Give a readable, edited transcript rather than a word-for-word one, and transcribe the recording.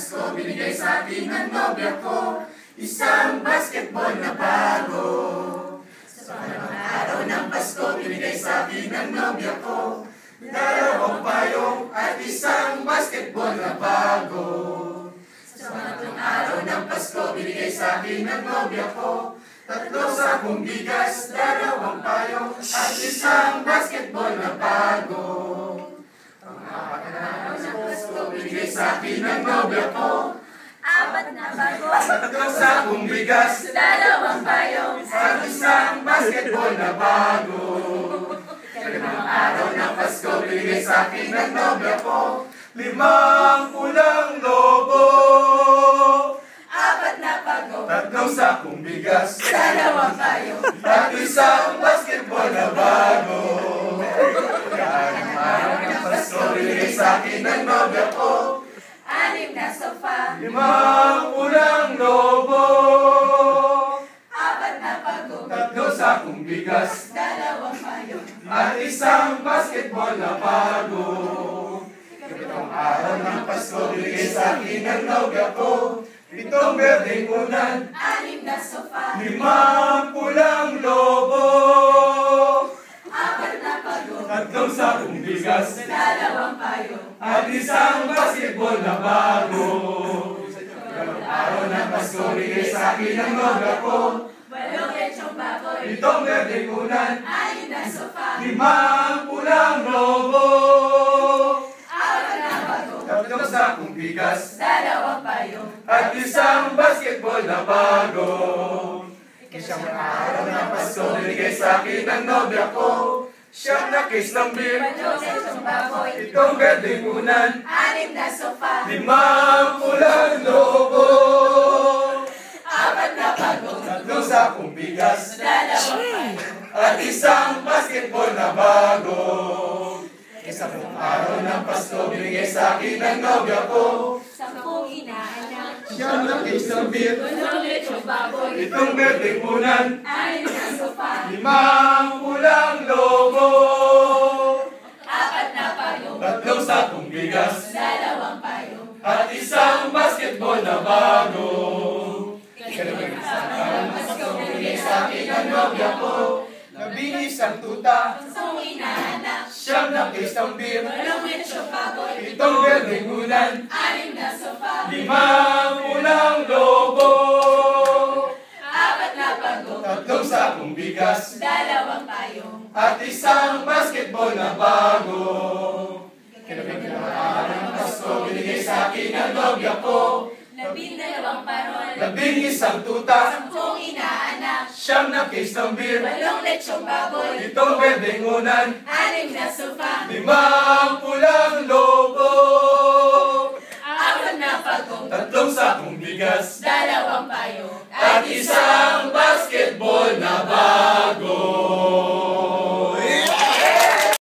Pasko, binigay sa akin ng nobya ko isang basketball na bago. Sa panahon araw ng Pasko, binigay sa akin ng nobya ko dalawang payong at isang basketball na bago. Sa panahon araw ng Pasko, binigay sa akin ng nobya ko 3 sakong bigas, dalawang payong at isang basketball na bago. Pang-apat na araw ng Pasko, binigay sa akin ng nobya ko 4 na bago, 3 sakong bigas, dalawang payong at isang basketball na bago. Kalimang araw ng Pasko, binigay sa akin ng nobya ko 5 pulang lobo, 4 na bago, 3 sakong bigas, dalawang payong at isang basketball na bago. Kalimang araw ng Pasko, binigay sa akin ng nobya ko 6 na sofa, 5 pulang lobo, 4 na bago, 3 sakong bigas, dalawang payong at isang basketball na bago. Kapitong araw ng Pasko, binigay sa akin ng nobya ko 7 berdeng unan, 6 na sofa, 5 pulang lobo, 4 na bago, 3 sakong bigas, dalawang payong at isang basketball na bago. Kapitong araw ng Pasko, binigay sa akin ng nobya ko 8 lechong baboy, 7 berdeng unan, 6 na sofa, 5 pulang lobo, 4 na bago, 3 sakong bigas, dalawang payong at isang basketball na bago. Isang araw ng Pasko, binigay sa akin ng nobya ko 9 na case ng beer, 8 lechong baboy, 7 berdeng unan, 6 na sofa, 5 pulang lobo, 4 na bago, 3 sakong bigas, dalawang payong at isang basketball na bago. Isang araw ng Pasko, binigay sa akin ng nobya ko 10 inaanak, 9 na case ng beer, 8 lechong baboy, 7 berdeng unan, 6 na sofa, 5 pulang lobo, 4 na payong 3 sakong bigas, dalawang payong at isang basketball na bago. Pasko, Binigay sa akin ng nobya ko 11 tuta, 10 inaanak, 9 na case ng beer, 8 lechong baboy, 7 berdeng unan, 6 na sofa, 5 pulang lobo, 4 na bago, 3 sakong bigas, dalawang payong at isang basketball na bago. Kinapagkinawa ng Pasko, binigay sa akin ng nobya ko 12 parol, 11 tuta, 10 inaanak, 9 na case ng beer, 8 lechong baboy, 7 berdeng unan, 6 na sofa, 5 pulang lobo, 4 na pagong, 3 sakong bigas, dalawang payong at isang